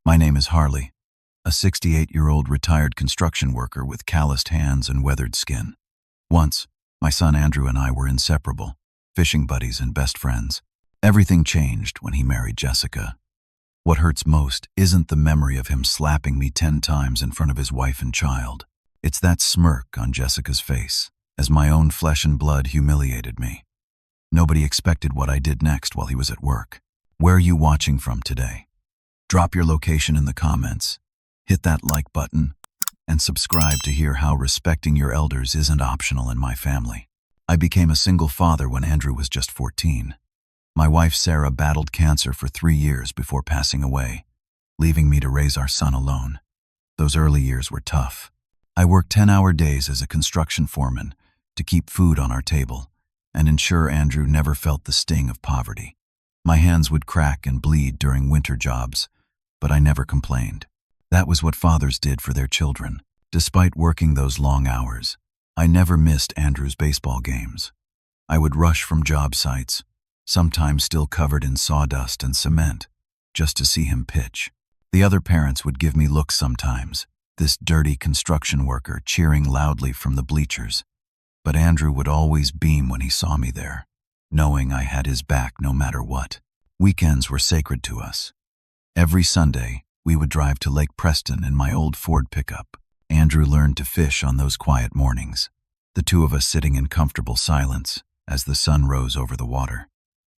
My name is Harley, a 68-year-old retired construction worker with calloused hands and weathered skin. Once, my son Andrew and I were inseparable, fishing buddies and best friends. Everything changed when he married Jessica. What hurts most isn't the memory of him slapping me 10 times in front of his wife and child. It's that smirk on Jessica's face, as my own flesh and blood humiliated me. Nobody expected what I did next while he was at work. Where are you watching from today? Drop your location in the comments, hit that like button, and subscribe to hear how respecting your elders isn't optional in my family. I became a single father when Andrew was just 14. My wife Sarah battled cancer for 3 years before passing away, leaving me to raise our son alone. Those early years were tough. I worked 10-hour days as a construction foreman to keep food on our table and ensure Andrew never felt the sting of poverty. My hands would crack and bleed during winter jobs, but I never complained. That was what fathers did for their children. Despite working those long hours, I never missed Andrew's baseball games. I would rush from job sites, sometimes still covered in sawdust and cement, just to see him pitch. The other parents would give me looks sometimes, this dirty construction worker cheering loudly from the bleachers. But Andrew would always beam when he saw me there, knowing I had his back no matter what. Weekends were sacred to us. Every Sunday, we would drive to Lake Preston in my old Ford pickup. Andrew learned to fish on those quiet mornings, the two of us sitting in comfortable silence as the sun rose over the water.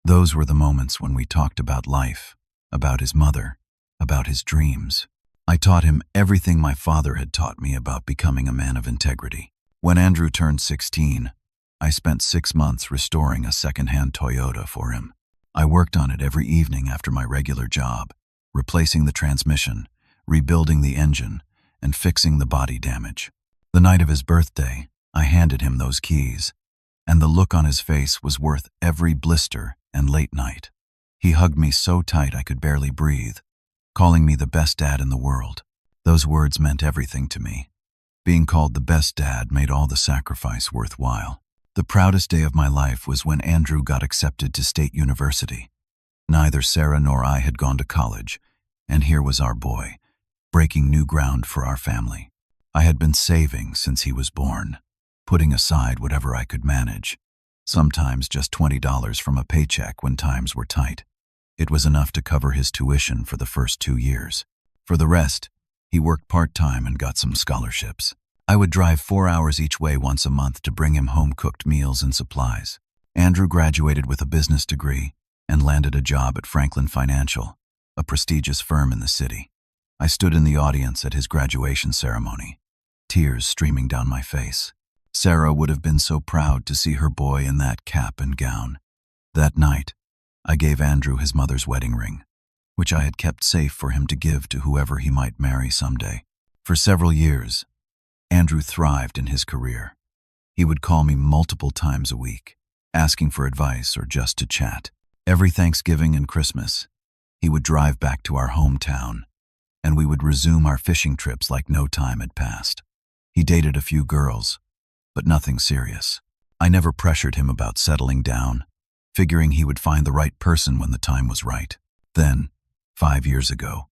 Those were the moments when we talked about life, about his mother, about his dreams. I taught him everything my father had taught me about becoming a man of integrity. When Andrew turned 16, I spent 6 months restoring a second-hand Toyota for him. I worked on it every evening after my regular job, replacing the transmission, rebuilding the engine, and fixing the body damage. The night of his birthday, I handed him those keys, and the look on his face was worth every blister and late night. He hugged me so tight I could barely breathe, calling me the best dad in the world. Those words meant everything to me. Being called the best dad made all the sacrifice worthwhile. The proudest day of my life was when Andrew got accepted to State University. Neither Sarah nor I had gone to college, and here was our boy, breaking new ground for our family. I had been saving since he was born, putting aside whatever I could manage, sometimes just $20 from a paycheck when times were tight. It was enough to cover his tuition for the first 2 years. For the rest, he worked part-time and got some scholarships. I would drive 4 hours each way once a month to bring him home-cooked meals and supplies. Andrew graduated with a business degree and landed a job at Franklin Financial, a prestigious firm in the city. I stood in the audience at his graduation ceremony, tears streaming down my face. Sarah would have been so proud to see her boy in that cap and gown. That night, I gave Andrew his mother's wedding ring, which I had kept safe for him to give to whoever he might marry someday. For several years, Andrew thrived in his career. He would call me multiple times a week, asking for advice or just to chat. Every Thanksgiving and Christmas, he would drive back to our hometown, and we would resume our fishing trips like no time had passed. He dated a few girls, but nothing serious. I never pressured him about settling down, figuring he would find the right person when the time was right. Then, 5 years ago,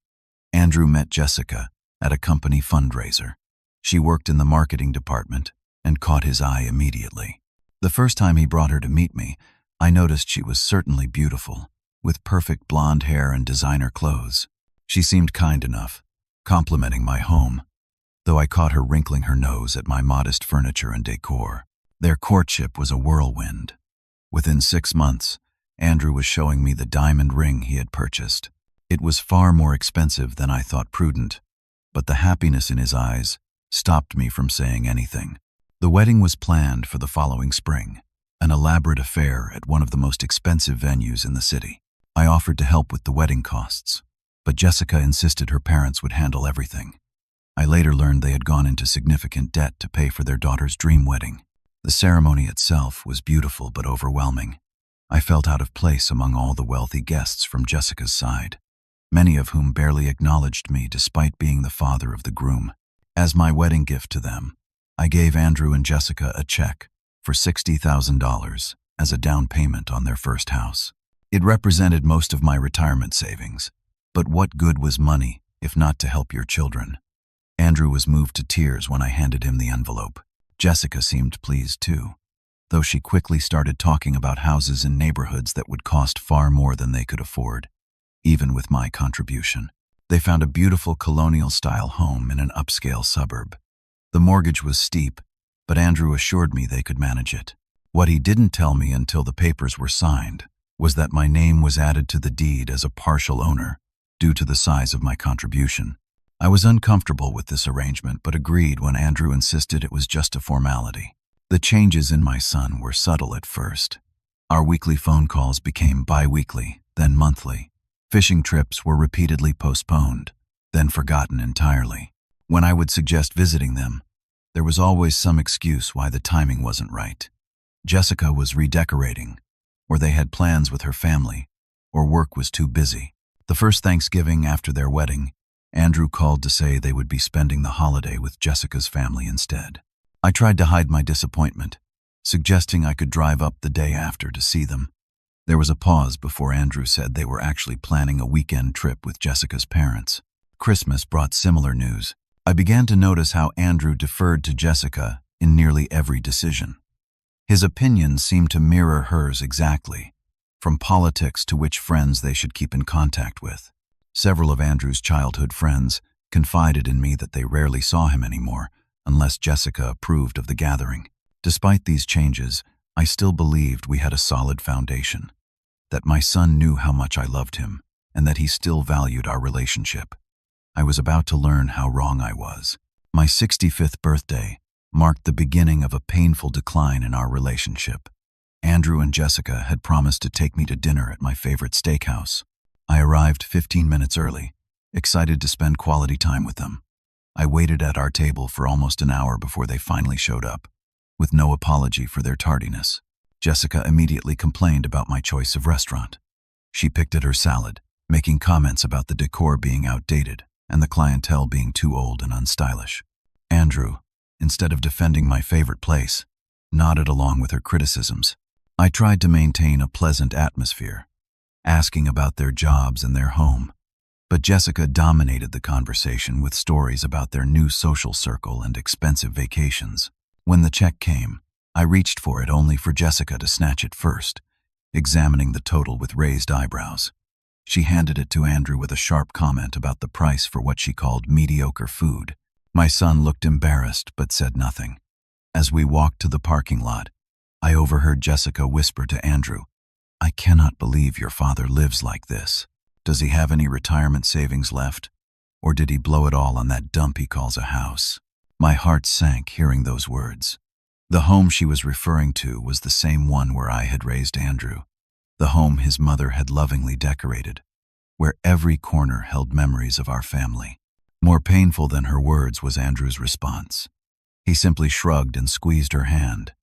Andrew met Jessica at a company fundraiser. She worked in the marketing department and caught his eye immediately. The first time he brought her to meet me, I noticed she was certainly beautiful, with perfect blonde hair and designer clothes. She seemed kind enough, complimenting my home, though I caught her wrinkling her nose at my modest furniture and decor. Their courtship was a whirlwind. Within 6 months, Andrew was showing me the diamond ring he had purchased. It was far more expensive than I thought prudent, but the happiness in his eyes stopped me from saying anything. The wedding was planned for the following spring, an elaborate affair at one of the most expensive venues in the city. I offered to help with the wedding costs, but Jessica insisted her parents would handle everything. I later learned they had gone into significant debt to pay for their daughter's dream wedding. The ceremony itself was beautiful but overwhelming. I felt out of place among all the wealthy guests from Jessica's side, many of whom barely acknowledged me despite being the father of the groom. As my wedding gift to them, I gave Andrew and Jessica a check for $60,000 as a down payment on their first house. It represented most of my retirement savings, but what good was money if not to help your children." Andrew was moved to tears when I handed him the envelope. Jessica seemed pleased too, though she quickly started talking about houses in neighborhoods that would cost far more than they could afford, even with my contribution. They found a beautiful colonial-style home in an upscale suburb. The mortgage was steep, but Andrew assured me they could manage it. What he didn't tell me until the papers were signed was that my name was added to the deed as a partial owner due to the size of my contribution. I was uncomfortable with this arrangement but agreed when Andrew insisted it was just a formality. The changes in my son were subtle at first. Our weekly phone calls became bi-weekly, then monthly. Fishing trips were repeatedly postponed, then forgotten entirely. When I would suggest visiting them, there was always some excuse why the timing wasn't right. Jessica was redecorating, or they had plans with her family, or work was too busy. The first Thanksgiving after their wedding, Andrew called to say they would be spending the holiday with Jessica's family instead. I tried to hide my disappointment, suggesting I could drive up the day after to see them. There was a pause before Andrew said they were actually planning a weekend trip with Jessica's parents. Christmas brought similar news. I began to notice how Andrew deferred to Jessica in nearly every decision. His opinions seemed to mirror hers exactly, from politics to which friends they should keep in contact with. Several of Andrew's childhood friends confided in me that they rarely saw him anymore, unless Jessica approved of the gathering. Despite these changes, I still believed we had a solid foundation, that my son knew how much I loved him, and that he still valued our relationship. I was about to learn how wrong I was. My 65th birthday marked the beginning of a painful decline in our relationship. Andrew and Jessica had promised to take me to dinner at my favorite steakhouse. I arrived 15 minutes early, excited to spend quality time with them. I waited at our table for almost an hour before they finally showed up, with no apology for their tardiness. Jessica immediately complained about my choice of restaurant. She picked at her salad, making comments about the decor being outdated and the clientele being too old and unstylish. Andrew, instead of defending my favorite place, nodded along with her criticisms. I tried to maintain a pleasant atmosphere, asking about their jobs and their home, but Jessica dominated the conversation with stories about their new social circle and expensive vacations. When the check came, I reached for it only for Jessica to snatch it first, examining the total with raised eyebrows. She handed it to Andrew with a sharp comment about the price for what she called mediocre food. My son looked embarrassed but said nothing. As we walked to the parking lot, I overheard Jessica whisper to Andrew, "I cannot believe your father lives like this. Does he have any retirement savings left? Or did he blow it all on that dump he calls a house?" My heart sank hearing those words. The home she was referring to was the same one where I had raised Andrew, the home his mother had lovingly decorated, where every corner held memories of our family. More painful than her words was Andrew's response. He simply shrugged and squeezed her hand,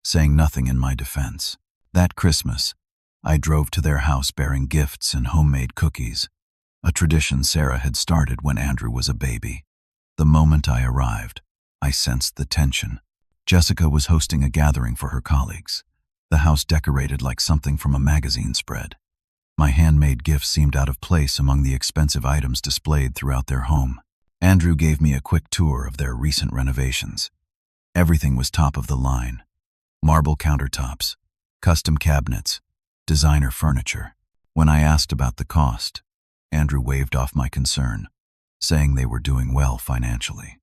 saying nothing in my defense. That Christmas, I drove to their house bearing gifts and homemade cookies, a tradition Sarah had started when Andrew was a baby. The moment I arrived, I sensed the tension. Jessica was hosting a gathering for her colleagues, the house decorated like something from a magazine spread. My handmade gifts seemed out of place among the expensive items displayed throughout their home. Andrew gave me a quick tour of their recent renovations. Everything was top of the line. Marble countertops, custom cabinets, designer furniture. When I asked about the cost, Andrew waved off my concern, saying they were doing well financially.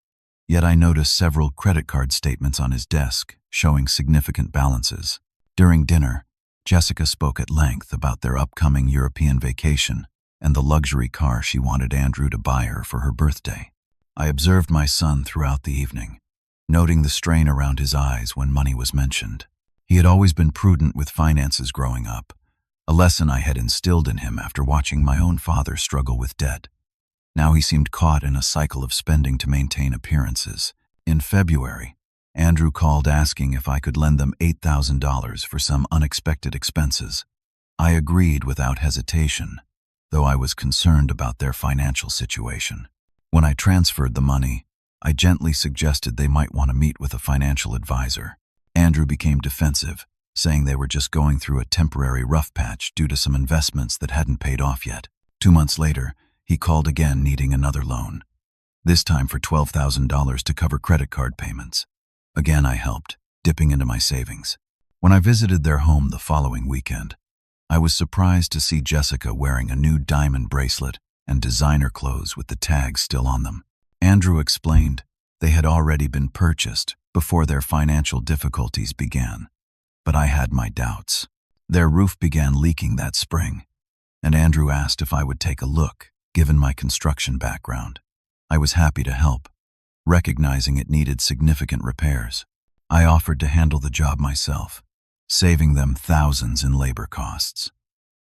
Yet I noticed several credit card statements on his desk showing significant balances. During dinner, Jessica spoke at length about their upcoming European vacation and the luxury car she wanted Andrew to buy her for her birthday. I observed my son throughout the evening, noting the strain around his eyes when money was mentioned. He had always been prudent with finances growing up, a lesson I had instilled in him after watching my own father struggle with debt. Now he seemed caught in a cycle of spending to maintain appearances. In February, Andrew called asking if I could lend them $8,000 for some unexpected expenses. I agreed without hesitation, though I was concerned about their financial situation. When I transferred the money, I gently suggested they might want to meet with a financial advisor. Andrew became defensive, saying they were just going through a temporary rough patch due to some investments that hadn't paid off yet. 2 months later, he He called again, needing another loan, this time for $12,000 to cover credit card payments. Again I helped, dipping into my savings. When I visited their home the following weekend, I was surprised to see Jessica wearing a new diamond bracelet and designer clothes with the tags still on them. Andrew explained they had already been purchased before their financial difficulties began, but I had my doubts. Their roof began leaking that spring, and Andrew asked if I would take a look, given my construction background. I was happy to help, recognizing it needed significant repairs. I offered to handle the job myself, saving them thousands in labor costs.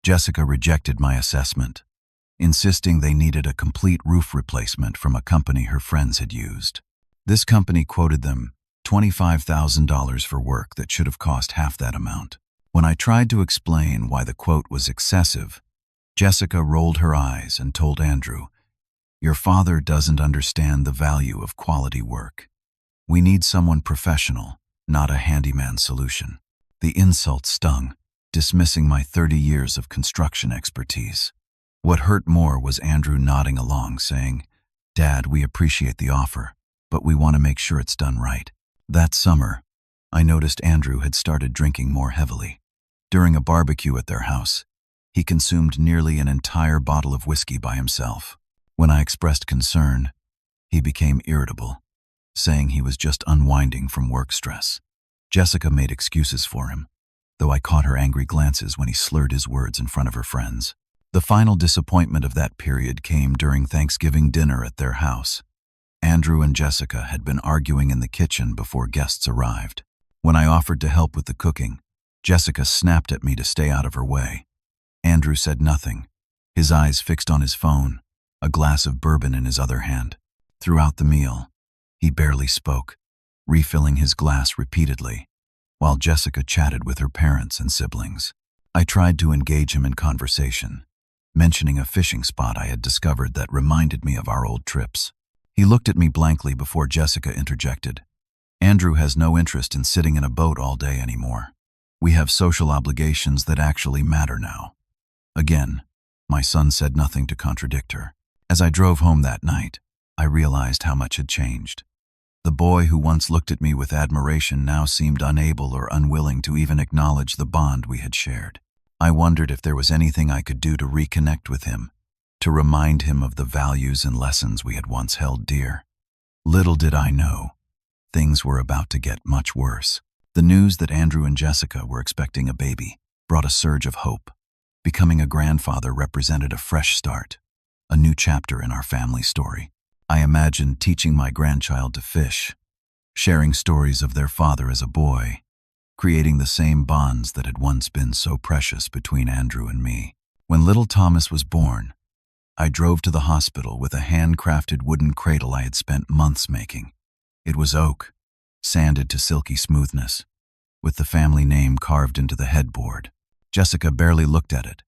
Jessica rejected my assessment, insisting they needed a complete roof replacement from a company her friends had used. This company quoted them $25,000 for work that should have cost half that amount. When I tried to explain why the quote was excessive, Jessica rolled her eyes and told Andrew, "Your father doesn't understand the value of quality work. We need someone professional, not a handyman solution." The insult stung, dismissing my 30 years of construction expertise. What hurt more was Andrew nodding along, saying, "Dad, we appreciate the offer, but we want to make sure it's done right." That summer, I noticed Andrew had started drinking more heavily. During a barbecue at their house, he consumed nearly an entire bottle of whiskey by himself. When I expressed concern, he became irritable, saying he was just unwinding from work stress. Jessica made excuses for him, though I caught her angry glances when he slurred his words in front of her friends. The final disappointment of that period came during Thanksgiving dinner at their house. Andrew and Jessica had been arguing in the kitchen before guests arrived. When I offered to help with the cooking, Jessica snapped at me to stay out of her way. Andrew said nothing, his eyes fixed on his phone, a glass of bourbon in his other hand. Throughout the meal, he barely spoke, refilling his glass repeatedly, while Jessica chatted with her parents and siblings. I tried to engage him in conversation, mentioning a fishing spot I had discovered that reminded me of our old trips. He looked at me blankly before Jessica interjected, "Andrew has no interest in sitting in a boat all day anymore. We have social obligations that actually matter now." Again, my son said nothing to contradict her. As I drove home that night, I realized how much had changed. The boy who once looked at me with admiration now seemed unable or unwilling to even acknowledge the bond we had shared. I wondered if there was anything I could do to reconnect with him, to remind him of the values and lessons we had once held dear. Little did I know, things were about to get much worse. The news that Andrew and Jessica were expecting a baby brought a surge of hope. Becoming a grandfather represented a fresh start, a new chapter in our family story. I imagined teaching my grandchild to fish, sharing stories of their father as a boy, creating the same bonds that had once been so precious between Andrew and me. When little Thomas was born, I drove to the hospital with a handcrafted wooden cradle I had spent months making. It was oak, sanded to silky smoothness, with the family name carved into the headboard. Jessica barely looked at it,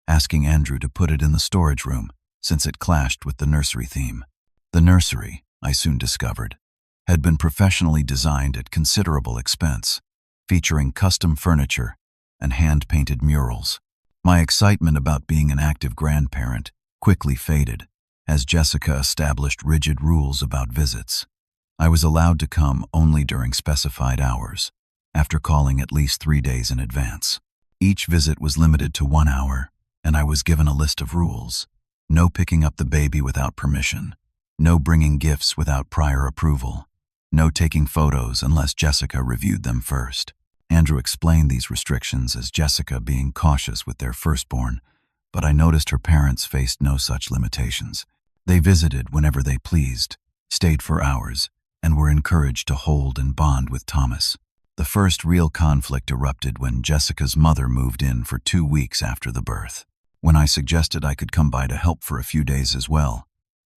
asking Andrew to put it in the storage room since it clashed with the nursery theme. The nursery, I soon discovered, had been professionally designed at considerable expense, featuring custom furniture and hand-painted murals. My excitement about being an active grandparent quickly faded as Jessica established rigid rules about visits. I was allowed to come only during specified hours, after calling at least 3 days in advance. Each visit was limited to 1 hour, and I was given a list of rules. No picking up the baby without permission. No bringing gifts without prior approval. No taking photos unless Jessica reviewed them first. Andrew explained these restrictions as Jessica being cautious with their firstborn, but I noticed her parents faced no such limitations. They visited whenever they pleased, stayed for hours, and were encouraged to hold and bond with Thomas. The first real conflict erupted when Jessica's mother moved in for 2 weeks after the birth. When I suggested I could come by to help for a few days as well,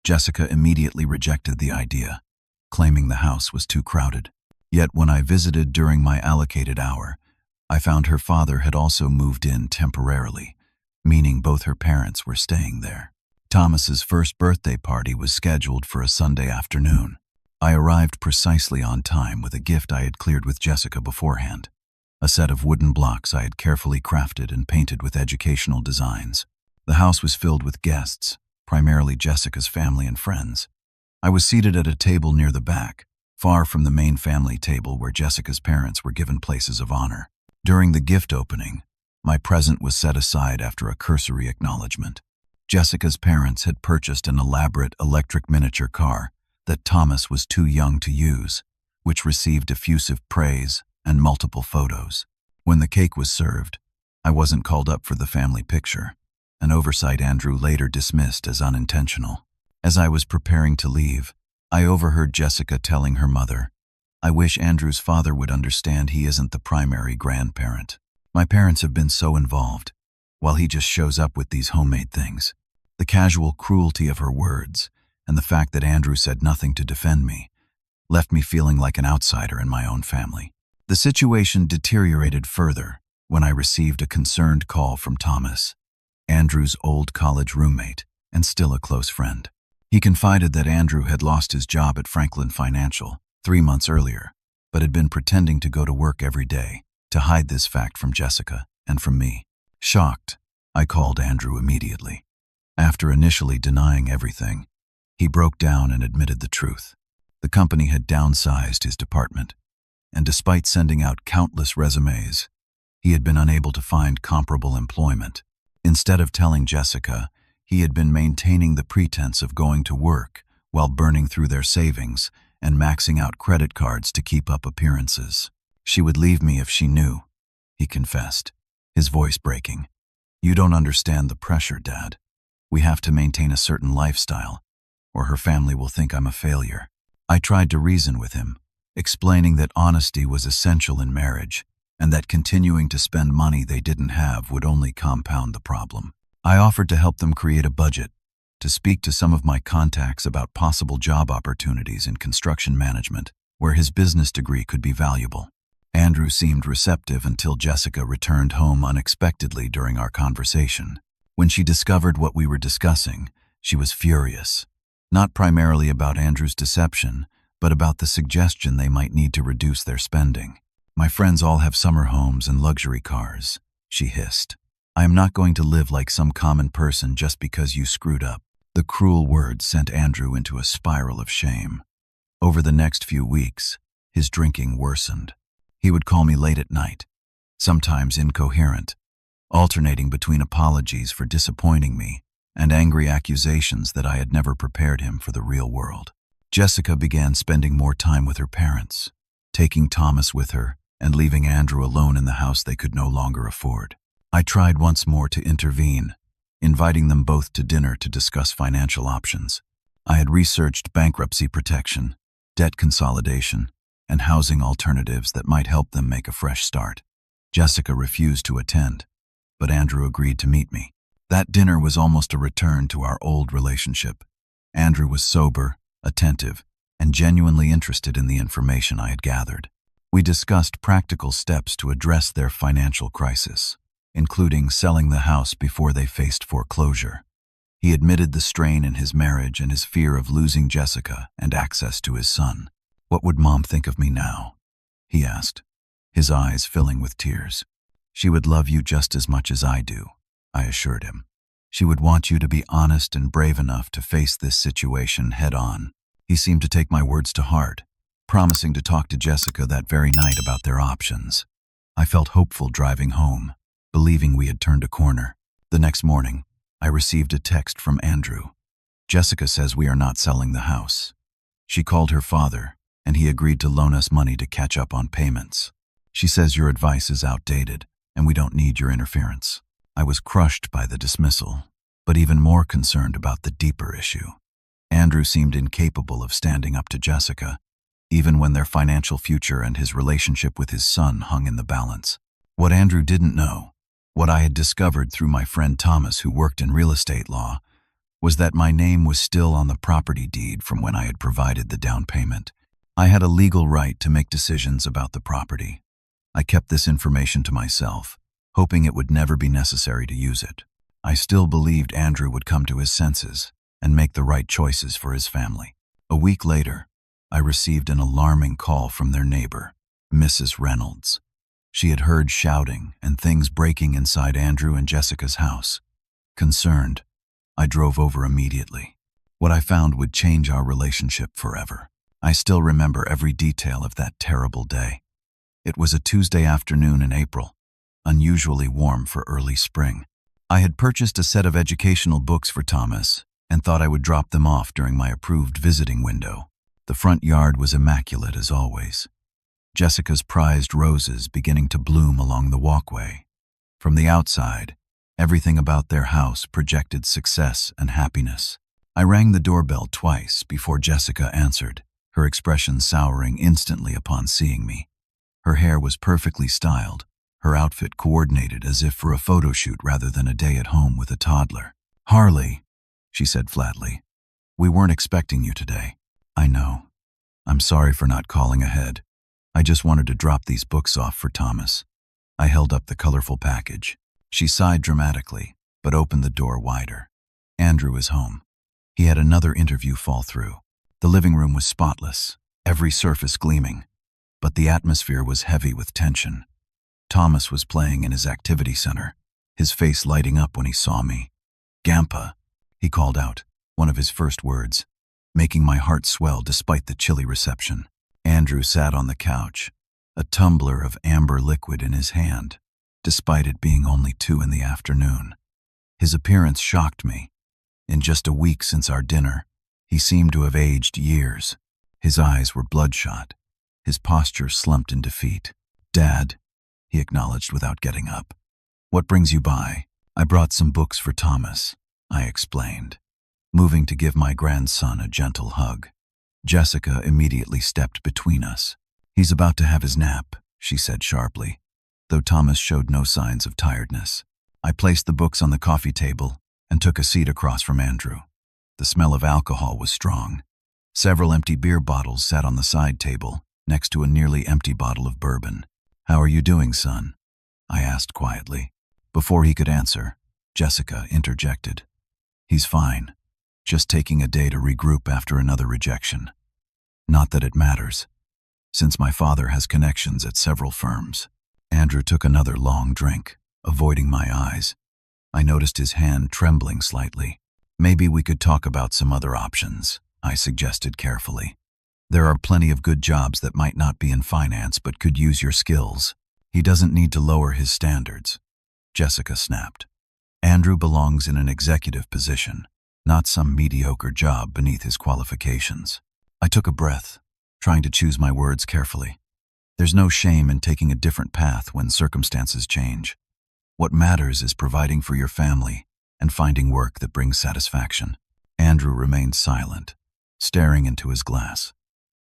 Jessica immediately rejected the idea, claiming the house was too crowded. Yet when I visited during my allocated hour, I found her father had also moved in temporarily, meaning both her parents were staying there. Thomas's first birthday party was scheduled for a Sunday afternoon. I arrived precisely on time with a gift I had cleared with Jessica beforehand, a set of wooden blocks I had carefully crafted and painted with educational designs. The house was filled with guests, primarily Jessica's family and friends. I was seated at a table near the back, far from the main family table where Jessica's parents were given places of honor. During the gift opening, my present was set aside after a cursory acknowledgement. Jessica's parents had purchased an elaborate electric miniature car that Thomas was too young to use, which received effusive praise and multiple photos. When the cake was served, I wasn't called up for the family picture, an oversight Andrew later dismissed as unintentional. As I was preparing to leave, I overheard Jessica telling her mother, "I wish Andrew's father would understand he isn't the primary grandparent. My parents have been so involved, while he just shows up with these homemade things." The casual cruelty of her words, and the fact that Andrew said nothing to defend me, left me feeling like an outsider in my own family. The situation deteriorated further when I received a concerned call from Thomas, Andrew's old college roommate and still a close friend. He confided that Andrew had lost his job at Franklin Financial 3 months earlier, but had been pretending to go to work every day to hide this fact from Jessica and from me. Shocked, I called Andrew immediately. After initially denying everything, he broke down and admitted the truth. The company had downsized his department, and despite sending out countless resumes, he had been unable to find comparable employment. Instead of telling Jessica, he had been maintaining the pretense of going to work while burning through their savings and maxing out credit cards to keep up appearances. "She would leave me if she knew," he confessed, his voice breaking. "You don't understand the pressure, Dad. We have to maintain a certain lifestyle, or her family will think I'm a failure." I tried to reason with him, explaining that honesty was essential in marriage and that continuing to spend money they didn't have would only compound the problem. I offered to help them create a budget, to speak to some of my contacts about possible job opportunities in construction management, where his business degree could be valuable. Andrew seemed receptive until Jessica returned home unexpectedly during our conversation. When she discovered what we were discussing, she was furious, not primarily about Andrew's deception, but about the suggestion they might need to reduce their spending. "My friends all have summer homes and luxury cars," she hissed. "I am not going to live like some common person just because you screwed up." The cruel words sent Andrew into a spiral of shame. Over the next few weeks, his drinking worsened. He would call me late at night, sometimes incoherent, alternating between apologies for disappointing me and angry accusations that I had never prepared him for the real world. Jessica began spending more time with her parents, taking Thomas with her and leaving Andrew alone in the house they could no longer afford. I tried once more to intervene, inviting them both to dinner to discuss financial options. I had researched bankruptcy protection, debt consolidation, and housing alternatives that might help them make a fresh start. Jessica refused to attend, but Andrew agreed to meet me. That dinner was almost a return to our old relationship. Andrew was sober, attentive, and genuinely interested in the information I had gathered. We discussed practical steps to address their financial crisis, including selling the house before they faced foreclosure. He admitted the strain in his marriage and his fear of losing Jessica and access to his son. "What would Mom think of me now?" he asked, his eyes filling with tears. "She would love you just as much as I do," I assured him. "She would want you to be honest and brave enough to face this situation head on." He seemed to take my words to heart, promising to talk to Jessica that very night about their options. I felt hopeful driving home, believing we had turned a corner. The next morning, I received a text from Andrew. "Jessica says we are not selling the house. She called her father, and he agreed to loan us money to catch up on payments. She says your advice is outdated, and we don't need your interference." I was crushed by the dismissal, but even more concerned about the deeper issue. Andrew seemed incapable of standing up to Jessica, even when their financial future and his relationship with his son hung in the balance. What Andrew didn't know, what I had discovered through my friend Thomas, who worked in real estate law, was that my name was still on the property deed from when I had provided the down payment. I had a legal right to make decisions about the property. I kept this information to myself, hoping it would never be necessary to use it. I still believed Andrew would come to his senses and make the right choices for his family. A week later, I received an alarming call from their neighbor, Mrs. Reynolds. She had heard shouting and things breaking inside Andrew and Jessica's house. Concerned, I drove over immediately. What I found would change our relationship forever. I still remember every detail of that terrible day. It was a Tuesday afternoon in April, unusually warm for early spring. I had purchased a set of educational books for Thomas and thought I would drop them off during my approved visiting window. The front yard was immaculate as always. Jessica's prized roses beginning to bloom along the walkway. From the outside, everything about their house projected success and happiness. I rang the doorbell twice before Jessica answered, her expression souring instantly upon seeing me. Her hair was perfectly styled, her outfit coordinated as if for a photo shoot rather than a day at home with a toddler. "Harley," she said flatly, "we weren't expecting you today." "I know. I'm sorry for not calling ahead. I just wanted to drop these books off for Thomas." I held up the colorful package. She sighed dramatically, but opened the door wider. Andrew is home. He had another interview fall through. The living room was spotless, every surface gleaming, but the atmosphere was heavy with tension. Thomas was playing in his activity center, his face lighting up when he saw me. "Gampa," he called out, one of his first words, making my heart swell despite the chilly reception. Andrew sat on the couch, a tumbler of amber liquid in his hand, despite it being only 2 in the afternoon. His appearance shocked me. In just a week since our dinner, he seemed to have aged years. His eyes were bloodshot, his posture slumped in defeat. "Dad," he acknowledged without getting up. "What brings you by?" "I brought some books for Thomas," I explained, moving to give my grandson a gentle hug. Jessica immediately stepped between us. "He's about to have his nap," she said sharply, though Thomas showed no signs of tiredness. I placed the books on the coffee table and took a seat across from Andrew. The smell of alcohol was strong. Several empty beer bottles sat on the side table, next to a nearly empty bottle of bourbon. "How are you doing, son?" I asked quietly. Before he could answer, Jessica interjected. "He's fine, just taking a day to regroup after another rejection. Not that it matters, since my father has connections at several firms." Andrew took another long drink, avoiding my eyes. I noticed his hand trembling slightly. "Maybe we could talk about some other options," I suggested carefully. "There are plenty of good jobs that might not be in finance but could use your skills. He doesn't need to lower his standards," Jessica snapped. "Andrew belongs in an executive position, not some mediocre job beneath his qualifications." I took a breath, trying to choose my words carefully. There's no shame in taking a different path when circumstances change. What matters is providing for your family and finding work that brings satisfaction. Andrew remained silent, staring into his glass.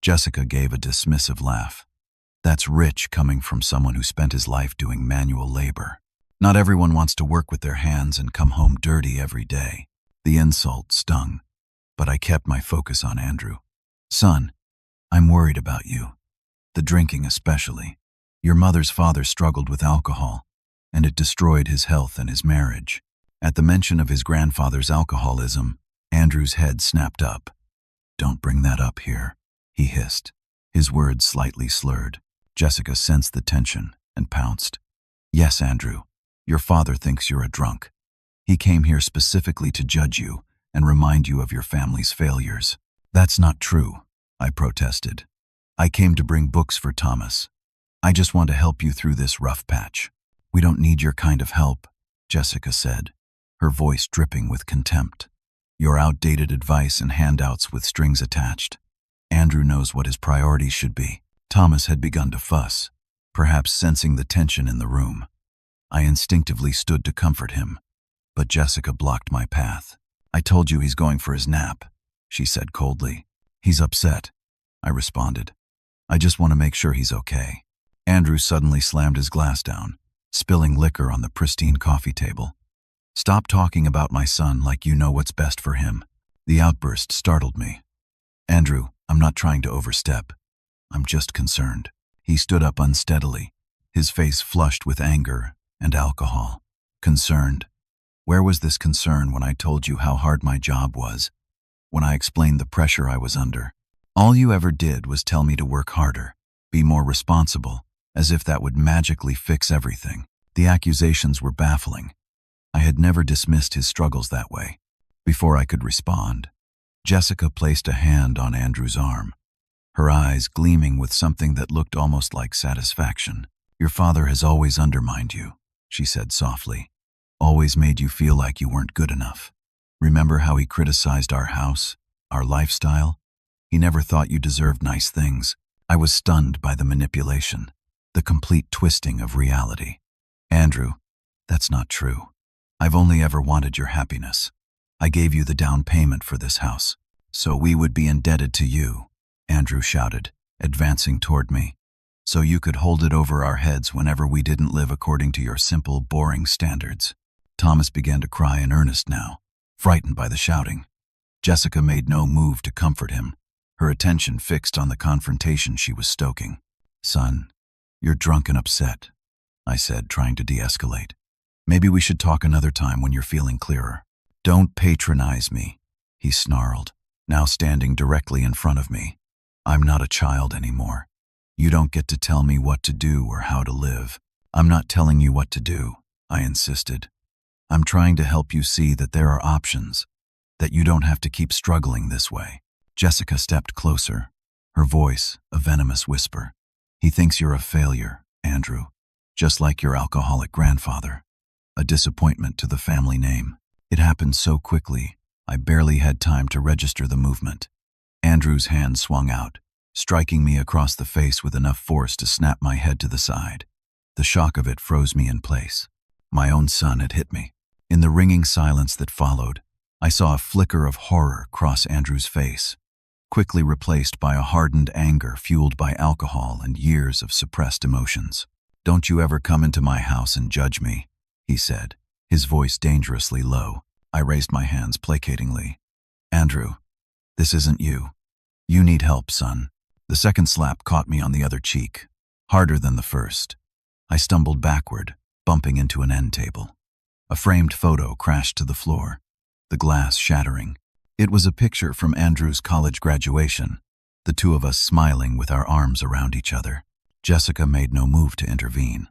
Jessica gave a dismissive laugh. "That's rich coming from someone who spent his life doing manual labor. Not everyone wants to work with their hands and come home dirty every day." The insult stung, but I kept my focus on Andrew. "Son, I'm worried about you. The drinking especially. Your mother's father struggled with alcohol, and it destroyed his health and his marriage." At the mention of his grandfather's alcoholism, Andrew's head snapped up. "Don't bring that up here," he hissed, his words slightly slurred. Jessica sensed the tension and pounced. "Yes, Andrew, your father thinks you're a drunk. He came here specifically to judge you and remind you of your family's failures." "That's not true," I protested. "I came to bring books for Thomas. I just want to help you through this rough patch." "We don't need your kind of help," Jessica said, her voice dripping with contempt. "Your outdated advice and handouts with strings attached. Andrew knows what his priorities should be." Thomas had begun to fuss, perhaps sensing the tension in the room. I instinctively stood to comfort him, but Jessica blocked my path. "I told you he's going for his nap," she said coldly. "He's upset," I responded. "I just want to make sure he's okay." Andrew suddenly slammed his glass down, spilling liquor on the pristine coffee table. "Stop talking about my son like you know what's best for him." The outburst startled me. "Andrew, I'm not trying to overstep. I'm just concerned." He stood up unsteadily, his face flushed with anger and alcohol. "Concerned? Where was this concern when I told you how hard my job was? When I explained the pressure I was under? All you ever did was tell me to work harder, be more responsible, as if that would magically fix everything." The accusations were baffling. I had never dismissed his struggles that way. Before I could respond, Jessica placed a hand on Andrew's arm, her eyes gleaming with something that looked almost like satisfaction. "Your father has always undermined you," she said softly. "Always made you feel like you weren't good enough. Remember how he criticized our house, our lifestyle? He never thought you deserved nice things." I was stunned by the manipulation, the complete twisting of reality. "Andrew, that's not true. I've only ever wanted your happiness. I gave you the down payment for this house, so we would be indebted to you," Andrew shouted, advancing toward me. "So you could hold it over our heads whenever we didn't live according to your simple, boring standards." Thomas began to cry in earnest now, frightened by the shouting. Jessica made no move to comfort him, her attention fixed on the confrontation she was stoking. "Son, you're drunk and upset," I said, trying to de-escalate. "Maybe we should talk another time when you're feeling clearer." "Don't patronize me," he snarled, now standing directly in front of me. "I'm not a child anymore. You don't get to tell me what to do or how to live." "I'm not telling you what to do," I insisted. "I'm trying to help you see that there are options, that you don't have to keep struggling this way." Jessica stepped closer, her voice a venomous whisper. "He thinks you're a failure, Andrew, just like your alcoholic grandfather. A disappointment to the family name." It happened so quickly, I barely had time to register the movement. Andrew's hand swung out, striking me across the face with enough force to snap my head to the side. The shock of it froze me in place. My own son had hit me. In the ringing silence that followed, I saw a flicker of horror cross Andrew's face, quickly replaced by a hardened anger fueled by alcohol and years of suppressed emotions. "Don't you ever come into my house and judge me," he said, his voice dangerously low. I raised my hands placatingly. "Andrew, this isn't you. You need help, son." The second slap caught me on the other cheek, harder than the first. I stumbled backward, bumping into an end table. A framed photo crashed to the floor, the glass shattering. It was a picture from Andrew's college graduation, the two of us smiling with our arms around each other. Jessica made no move to intervene.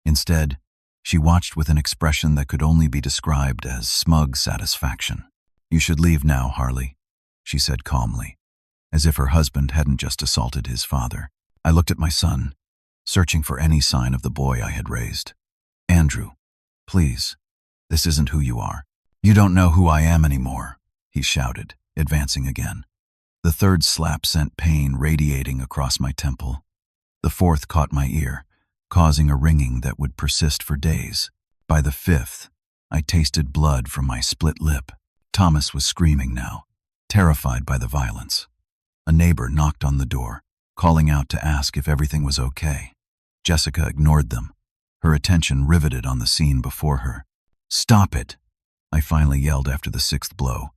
Instead, she watched with an expression that could only be described as smug satisfaction. "You should leave now, Harley," she said calmly, as if her husband hadn't just assaulted his father. I looked at my son, searching for any sign of the boy I had raised. "Andrew, please, this isn't who you are. You don't know who I am anymore," he shouted, advancing again. The third slap sent pain radiating across my temple. The fourth caught my ear, causing a ringing that would persist for days. By the fifth, I tasted blood from my split lip. Thomas was screaming now, terrified by the violence. A neighbor knocked on the door, calling out to ask if everything was okay. Jessica ignored them, her attention riveted on the scene before her. "Stop it," I finally yelled after the sixth blow.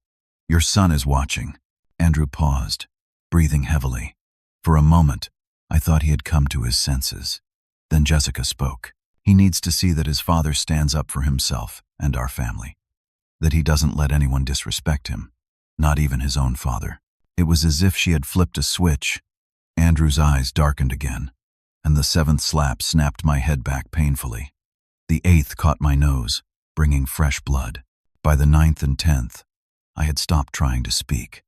"Your son is watching." Andrew paused, breathing heavily. For a moment, I thought he had come to his senses. Then Jessica spoke. "He needs to see that his father stands up for himself and our family, that he doesn't let anyone disrespect him, not even his own father." It was as if she had flipped a switch. Andrew's eyes darkened again, and the seventh slap snapped my head back painfully. The eighth caught my nose, bringing fresh blood. By the ninth and 10th, I had stopped trying to speak,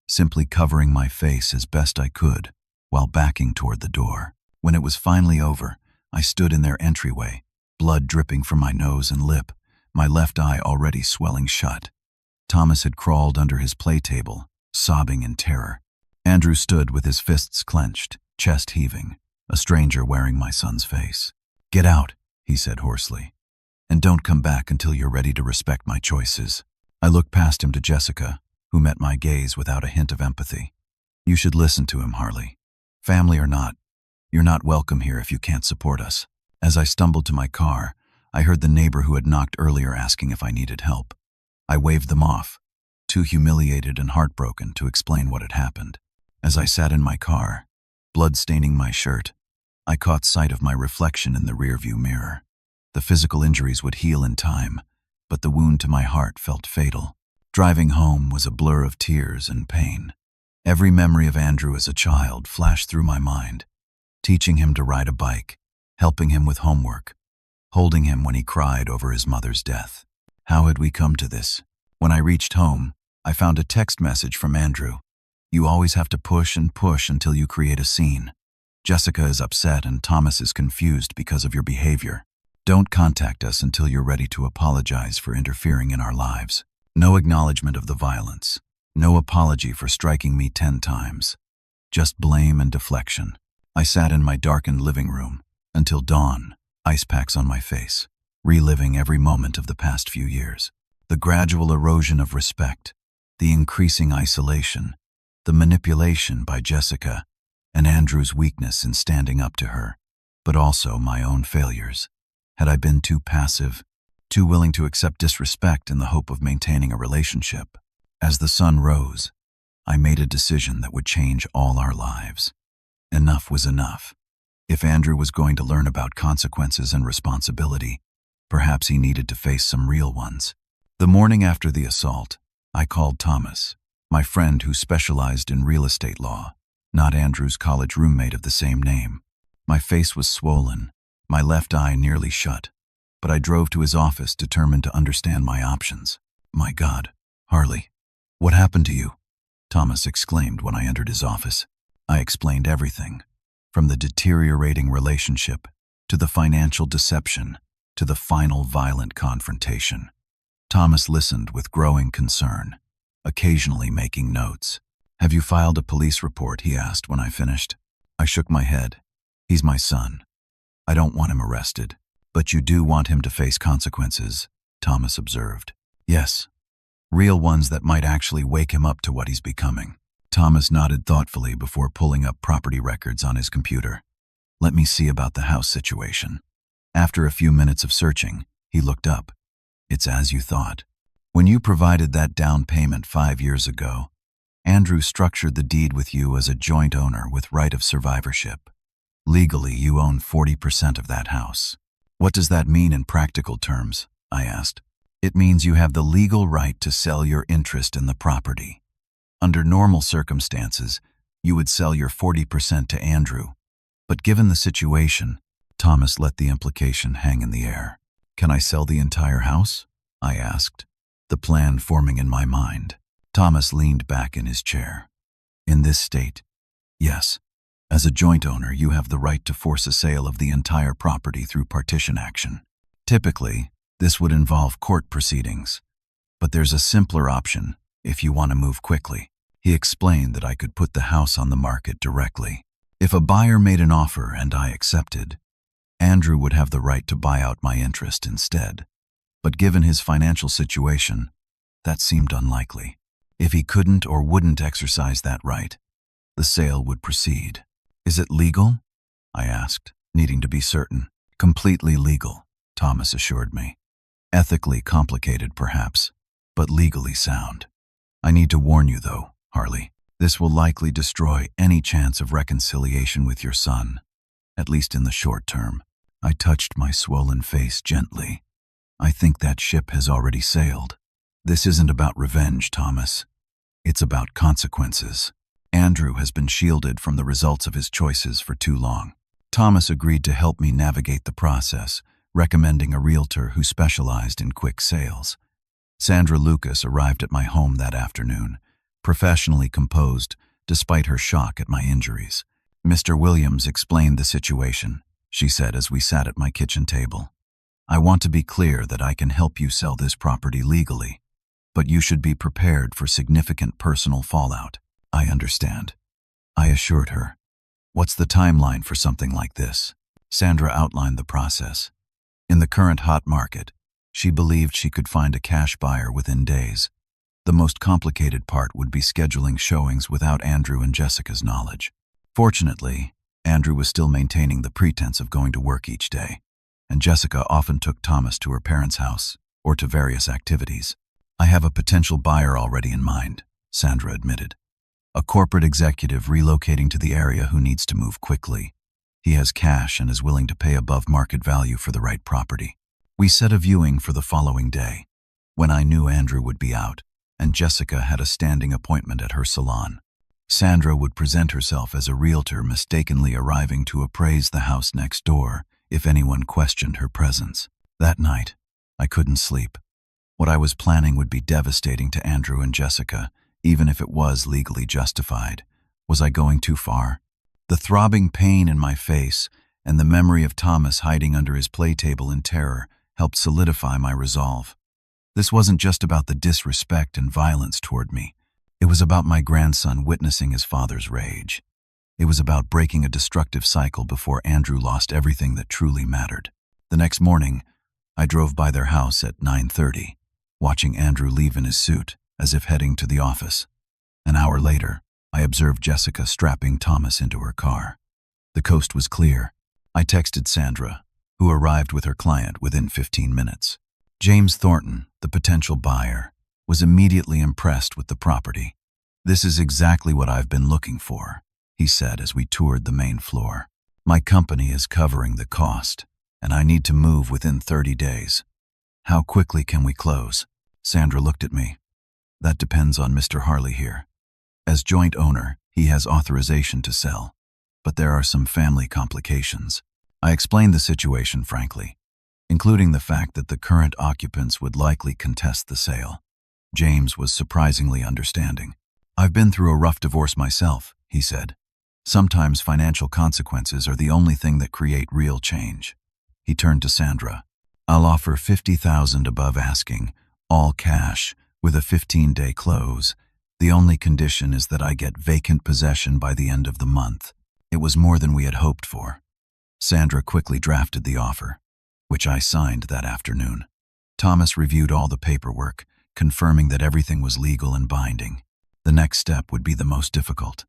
simply covering my face as best I could while backing toward the door. When it was finally over, I stood in their entryway, blood dripping from my nose and lip, my left eye already swelling shut. Thomas had crawled under his play table, sobbing in terror. Andrew stood with his fists clenched, chest heaving, a stranger wearing my son's face. "Get out," he said hoarsely, "and don't come back until you're ready to respect my choices." I looked past him to Jessica, who met my gaze without a hint of empathy. "You should listen to him, Harley. Family or not, you're not welcome here if you can't support us." As I stumbled to my car, I heard the neighbor who had knocked earlier asking if I needed help. I waved them off, too humiliated and heartbroken to explain what had happened. As I sat in my car, blood staining my shirt, I caught sight of my reflection in the rearview mirror. The physical injuries would heal in time, but the wound to my heart felt fatal. Driving home was a blur of tears and pain. Every memory of Andrew as a child flashed through my mind, teaching him to ride a bike, helping him with homework, holding him when he cried over his mother's death. How had we come to this? When I reached home, I found a text message from Andrew. "You always have to push and push until you create a scene. Jessica is upset and Thomas is confused because of your behavior. Don't contact us until you're ready to apologize for interfering in our lives. No acknowledgement of the violence. No apology for striking me 10 times. Just blame and deflection." I sat in my darkened living room until dawn, ice packs on my face, reliving every moment of the past few years. The gradual erosion of respect, the increasing isolation, the manipulation by Jessica, and Andrew's weakness in standing up to her, but also my own failures. Had I been too passive, too willing to accept disrespect in the hope of maintaining a relationship? As the sun rose, I made a decision that would change all our lives. Enough was enough. If Andrew was going to learn about consequences and responsibility, perhaps he needed to face some real ones. The morning after the assault, I called Thomas, my friend who specialized in real estate law, not Andrew's college roommate of the same name. My face was swollen, my left eye nearly shut, but I drove to his office determined to understand my options. "My God, Harley, what happened to you?" Thomas exclaimed when I entered his office. I explained everything, from the deteriorating relationship, to the financial deception, to the final violent confrontation. Thomas listened with growing concern, occasionally making notes. "Have you filed a police report?" he asked when I finished. I shook my head. "He's my son. I don't want him arrested." "But you do want him to face consequences," Thomas observed. "Yes, real ones that might actually wake him up to what he's becoming." Thomas nodded thoughtfully before pulling up property records on his computer. "Let me see about the house situation." After a few minutes of searching, he looked up. "It's as you thought. When you provided that down payment 5 years ago, Andrew structured the deed with you as a joint owner with right of survivorship. Legally, you own 40% of that house." "What does that mean in practical terms?" I asked. "It means you have the legal right to sell your interest in the property. Under normal circumstances, you would sell your 40% to Andrew. But given the situation," Thomas let the implication hang in the air. "Can I sell the entire house?" I asked, the plan forming in my mind. Thomas leaned back in his chair. "In this state, yes. As a joint owner, you have the right to force a sale of the entire property through partition action. Typically, this would involve court proceedings. But there's a simpler option if you want to move quickly." He explained that I could put the house on the market directly. If a buyer made an offer and I accepted, Andrew would have the right to buy out my interest instead. But given his financial situation, that seemed unlikely. If he couldn't or wouldn't exercise that right, the sale would proceed. "Is it legal?" I asked, needing to be certain. "Completely legal," Thomas assured me. "Ethically complicated, perhaps, but legally sound. I need to warn you, though, Harley. This will likely destroy any chance of reconciliation with your son, at least in the short term." I touched my swollen face gently. "I think that ship has already sailed. This isn't about revenge, Thomas. It's about consequences. Andrew has been shielded from the results of his choices for too long." Thomas agreed to help me navigate the process, recommending a realtor who specialized in quick sales. Sandra Lucas arrived at my home that afternoon, professionally composed despite her shock at my injuries. "Mr. Williams explained the situation," she said as we sat at my kitchen table. "I want to be clear that I can help you sell this property legally, but you should be prepared for significant personal fallout." "I understand," I assured her. "What's the timeline for something like this?" Sandra outlined the process. In the current hot market, she believed she could find a cash buyer within days. The most complicated part would be scheduling showings without Andrew and Jessica's knowledge. Fortunately, Andrew was still maintaining the pretense of going to work each day, and Jessica often took Thomas to her parents' house or to various activities. "I have a potential buyer already in mind," Sandra admitted. "A corporate executive relocating to the area who needs to move quickly. He has cash and is willing to pay above market value for the right property." We set a viewing for the following day, when I knew Andrew would be out, and Jessica had a standing appointment at her salon. Sandra would present herself as a realtor mistakenly arriving to appraise the house next door if anyone questioned her presence. That night, I couldn't sleep. What I was planning would be devastating to Andrew and Jessica, even if it was legally justified. Was I going too far? The throbbing pain in my face and the memory of Thomas hiding under his play table in terror helped solidify my resolve. This wasn't just about the disrespect and violence toward me. It was about my grandson witnessing his father's rage. It was about breaking a destructive cycle before Andrew lost everything that truly mattered. The next morning, I drove by their house at 9:30, watching Andrew leave in his suit, as if heading to the office. An hour later, I observed Jessica strapping Thomas into her car. The coast was clear. I texted Sandra, who arrived with her client within 15 minutes. James Thornton, the potential buyer, was immediately impressed with the property. "This is exactly what I've been looking for," he said as we toured the main floor. "My company is covering the cost, and I need to move within 30 days. How quickly can we close?" Sandra looked at me. "That depends on Mr. Harley here. As joint owner, he has authorization to sell, but there are some family complications." I explained the situation frankly, including the fact that the current occupants would likely contest the sale. James was surprisingly understanding. "I've been through a rough divorce myself," he said. "Sometimes financial consequences are the only thing that create real change." He turned to Sandra. "I'll offer $50,000 above asking, all cash, with a 15-day close. The only condition is that I get vacant possession by the end of the month." It was more than we had hoped for. Sandra quickly drafted the offer, which I signed that afternoon. Thomas reviewed all the paperwork, confirming that everything was legal and binding. The next step would be the most difficult: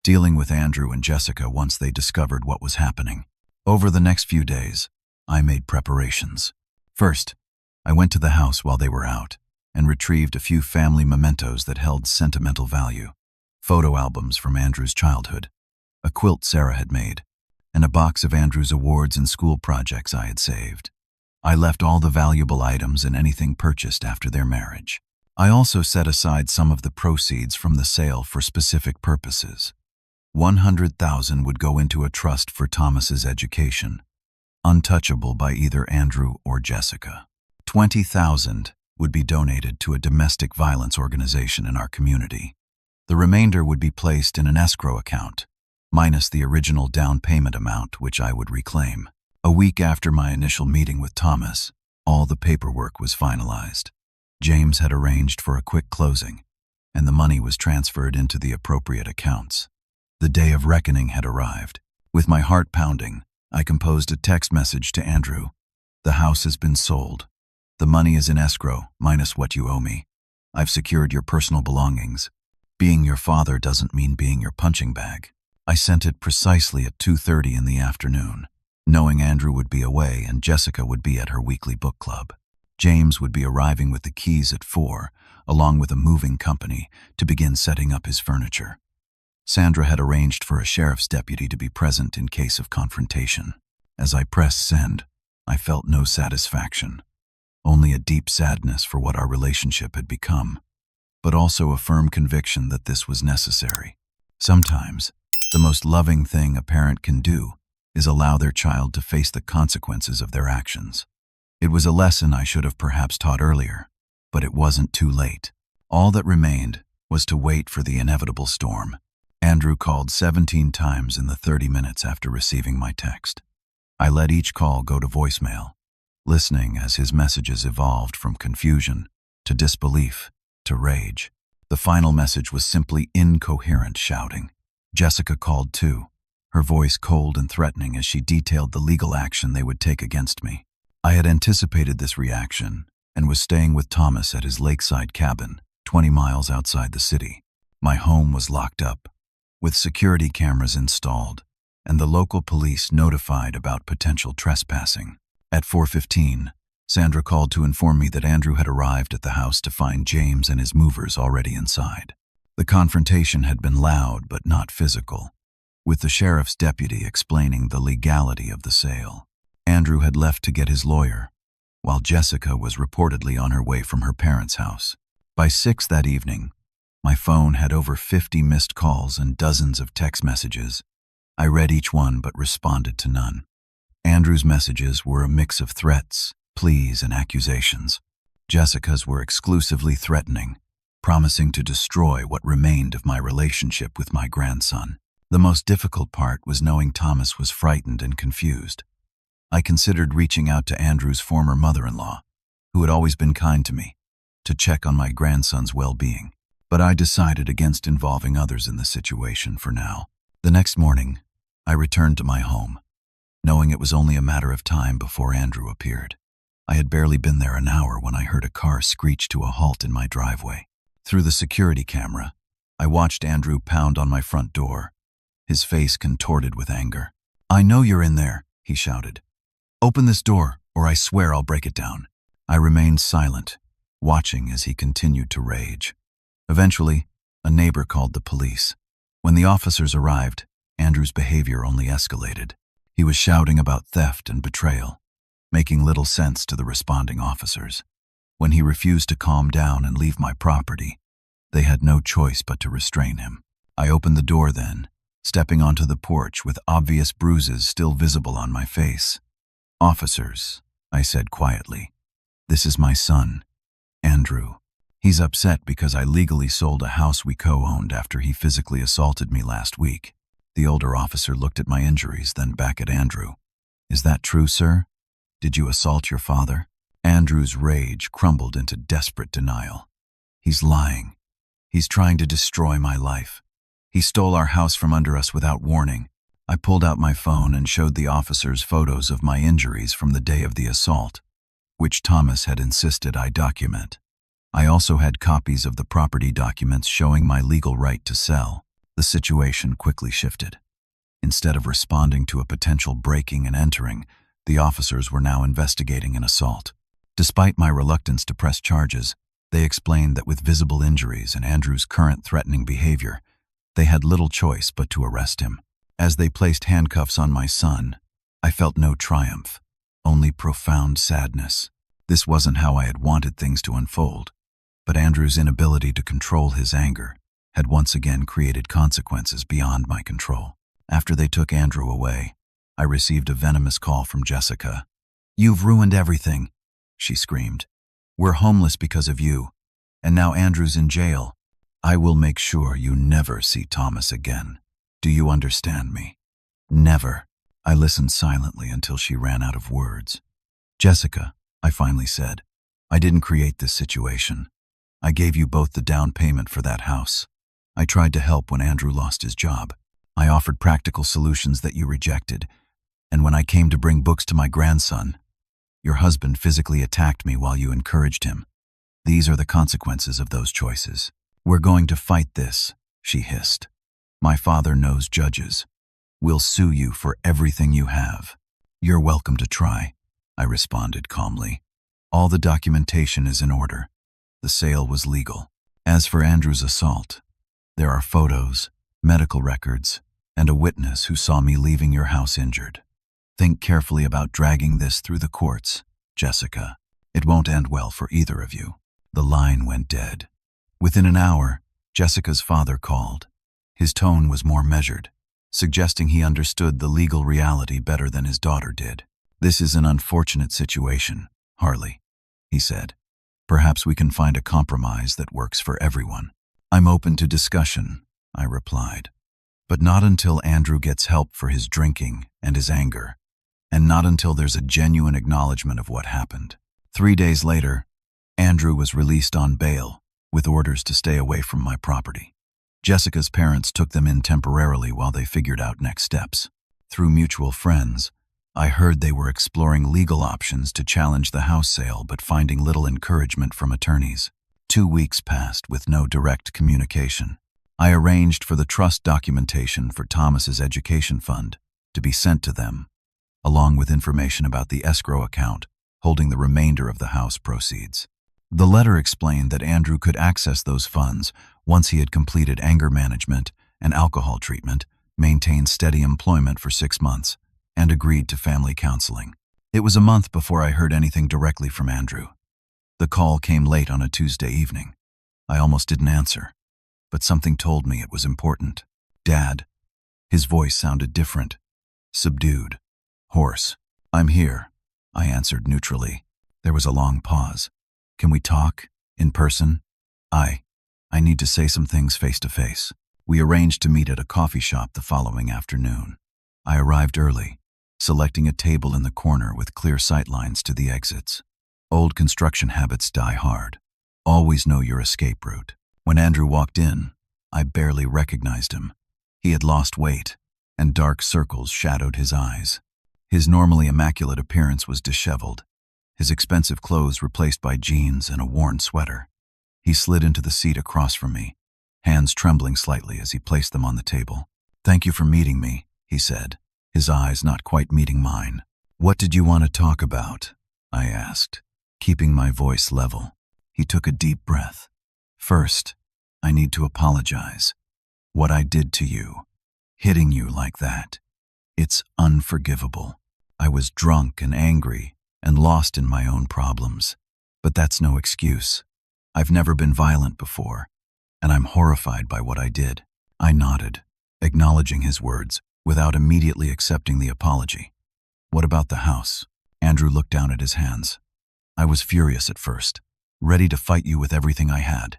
dealing with Andrew and Jessica once they discovered what was happening. Over the next few days, I made preparations. First, I went to the house while they were out and retrieved a few family mementos that held sentimental value. Photo albums from Andrew's childhood, a quilt Sarah had made, and a box of Andrew's awards and school projects I had saved. I left all the valuable items and anything purchased after their marriage. I also set aside some of the proceeds from the sale for specific purposes. $100,000 would go into a trust for Thomas's education, untouchable by either Andrew or Jessica. $20,000 would be donated to a domestic violence organization in our community. The remainder would be placed in an escrow account, minus the original down payment amount, which I would reclaim. A week after my initial meeting with Thomas, all the paperwork was finalized. James had arranged for a quick closing, and the money was transferred into the appropriate accounts. The day of reckoning had arrived. With my heart pounding, I composed a text message to Andrew. "The house has been sold. The money is in escrow, minus what you owe me. I've secured your personal belongings. Being your father doesn't mean being your punching bag." I sent it precisely at 2:30 in the afternoon, knowing Andrew would be away and Jessica would be at her weekly book club. James would be arriving with the keys at 4, along with a moving company, to begin setting up his furniture. Sandra had arranged for a sheriff's deputy to be present in case of confrontation. As I pressed send, I felt no satisfaction, only a deep sadness for what our relationship had become, but also a firm conviction that this was necessary. Sometimes, the most loving thing a parent can do is allow their child to face the consequences of their actions. It was a lesson I should have perhaps taught earlier, but it wasn't too late. All that remained was to wait for the inevitable storm. Andrew called 17 times in the 30 minutes after receiving my text. I let each call go to voicemail, listening as his messages evolved from confusion to disbelief to rage. The final message was simply incoherent shouting. Jessica called too, her voice cold and threatening as she detailed the legal action they would take against me. I had anticipated this reaction and was staying with Thomas at his lakeside cabin, 20 miles outside the city. My home was locked up, with security cameras installed, and the local police notified about potential trespassing. At 4:15, Sandra called to inform me that Andrew had arrived at the house to find James and his movers already inside. The confrontation had been loud but not physical, with the sheriff's deputy explaining the legality of the sale. Andrew had left to get his lawyer, while Jessica was reportedly on her way from her parents' house. By 6 that evening, my phone had over 50 missed calls and dozens of text messages. I read each one but responded to none. Andrew's messages were a mix of threats, pleas, and accusations. Jessica's were exclusively threatening, promising to destroy what remained of my relationship with my grandson. The most difficult part was knowing Thomas was frightened and confused. I considered reaching out to Andrew's former mother-in-law, who had always been kind to me, to check on my grandson's well-being. But I decided against involving others in the situation for now. The next morning, I returned to my home, knowing it was only a matter of time before Andrew appeared. I had barely been there an hour when I heard a car screech to a halt in my driveway. Through the security camera, I watched Andrew pound on my front door, his face contorted with anger. "I know you're in there," he shouted. "Open this door, or I swear I'll break it down." I remained silent, watching as he continued to rage. Eventually, a neighbor called the police. When the officers arrived, Andrew's behavior only escalated. He was shouting about theft and betrayal, making little sense to the responding officers. When he refused to calm down and leave my property, they had no choice but to restrain him. I opened the door then, stepping onto the porch with obvious bruises still visible on my face. "Officers," I said quietly, "this is my son, Andrew. He's upset because I legally sold a house we co-owned after he physically assaulted me last week." The older officer looked at my injuries, then back at Andrew. "Is that true, sir? Did you assault your father?" Andrew's rage crumbled into desperate denial. "He's lying. He's trying to destroy my life. He stole our house from under us without warning." I pulled out my phone and showed the officers photos of my injuries from the day of the assault, which Thomas had insisted I document. I also had copies of the property documents showing my legal right to sell. The situation quickly shifted. Instead of responding to a potential breaking and entering, the officers were now investigating an assault. Despite my reluctance to press charges, they explained that with visible injuries and Andrew's current threatening behavior, they had little choice but to arrest him. As they placed handcuffs on my son, I felt no triumph, only profound sadness. This wasn't how I had wanted things to unfold, but Andrew's inability to control his anger had once again created consequences beyond my control. After they took Andrew away, I received a venomous call from Jessica. "You've ruined everything," she screamed. "We're homeless because of you, and now Andrew's in jail. I will make sure you never see Thomas again. Do you understand me?" "Never." I listened silently until she ran out of words. "Jessica," I finally said, "I didn't create this situation. I gave you both the down payment for that house. I tried to help when Andrew lost his job. I offered practical solutions that you rejected, and when I came to bring books to my grandson, your husband physically attacked me while you encouraged him. These are the consequences of those choices. We're going to fight this," she hissed. "My father knows judges. We'll sue you for everything you have." "You're welcome to try," I responded calmly. "All the documentation is in order. The sale was legal. As for Andrew's assault, there are photos, medical records, and a witness who saw me leaving your house injured. Think carefully about dragging this through the courts, Jessica. It won't end well for either of you." The line went dead. Within an hour, Jessica's father called. His tone was more measured, suggesting he understood the legal reality better than his daughter did. "This is an unfortunate situation, Harley," he said. "Perhaps we can find a compromise that works for everyone." "I'm open to discussion," I replied. "But not until Andrew gets help for his drinking and his anger, and not until there's a genuine acknowledgement of what happened." 3 days later, Andrew was released on bail, with orders to stay away from my property. Jessica's parents took them in temporarily while they figured out next steps. Through mutual friends, I heard they were exploring legal options to challenge the house sale, but finding little encouragement from attorneys. 2 weeks passed with no direct communication. I arranged for the trust documentation for Thomas's education fund to be sent to them, along with information about the escrow account holding the remainder of the house proceeds. The letter explained that Andrew could access those funds once he had completed anger management and alcohol treatment, maintained steady employment for 6 months, and agreed to family counseling. It was a month before I heard anything directly from Andrew. The call came late on a Tuesday evening. I almost didn't answer, but something told me it was important. "Dad." His voice sounded different, subdued, hoarse. "I'm here," I answered neutrally. There was a long pause. Can we talk? In person? I need to say some things face to face. We arranged to meet at a coffee shop the following afternoon. I arrived early, selecting a table in the corner with clear sightlines to the exits. Old construction habits die hard. Always know your escape route. When Andrew walked in, I barely recognized him. He had lost weight, and dark circles shadowed his eyes. His normally immaculate appearance was disheveled, his expensive clothes replaced by jeans and a worn sweater. He slid into the seat across from me, hands trembling slightly as he placed them on the table. "Thank you for meeting me," he said, his eyes not quite meeting mine. "What did you want to talk about?" I asked, keeping my voice level. He took a deep breath. "First, I need to apologize. What I did to you, hitting you like that, it's unforgivable. I was drunk and angry and lost in my own problems. But that's no excuse. I've never been violent before, and I'm horrified by what I did." I nodded, acknowledging his words without immediately accepting the apology. "What about the house?" Andrew looked down at his hands. "I was furious at first, ready to fight you with everything I had.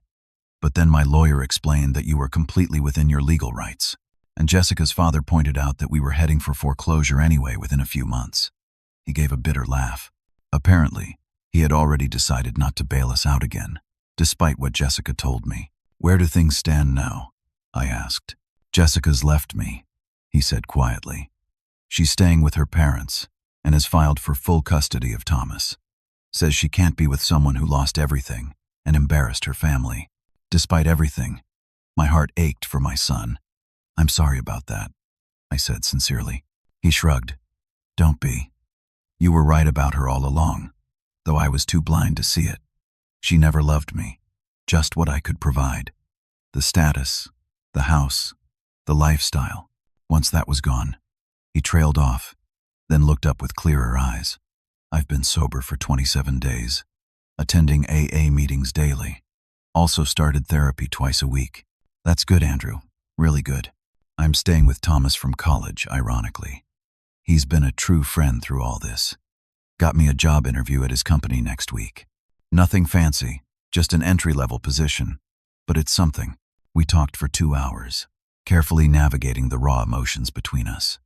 But then my lawyer explained that you were completely within your legal rights, and Jessica's father pointed out that we were heading for foreclosure anyway within a few months." He gave a bitter laugh. Apparently, he had already decided not to bail us out again, despite what Jessica told me. "Where do things stand now?" I asked. "Jessica's left me," he said quietly. "She's staying with her parents and has filed for full custody of Thomas. Says she can't be with someone who lost everything and embarrassed her family. Despite everything, my heart ached for my son. I'm sorry about that," I said sincerely. He shrugged. "Don't be. You were right about her all along, though I was too blind to see it. She never loved me, just what I could provide. The status, the house, the lifestyle. Once that was gone." He trailed off, then looked up with clearer eyes. "I've been sober for 27 days, attending AA meetings daily. Also started therapy twice a week." "That's good, Andrew. Really good. I'm staying with Thomas from college, ironically. He's been a true friend through all this. Got me a job interview at his company next week. Nothing fancy, just an entry-level position. But it's something." We talked for 2 hours, carefully navigating the raw emotions between us.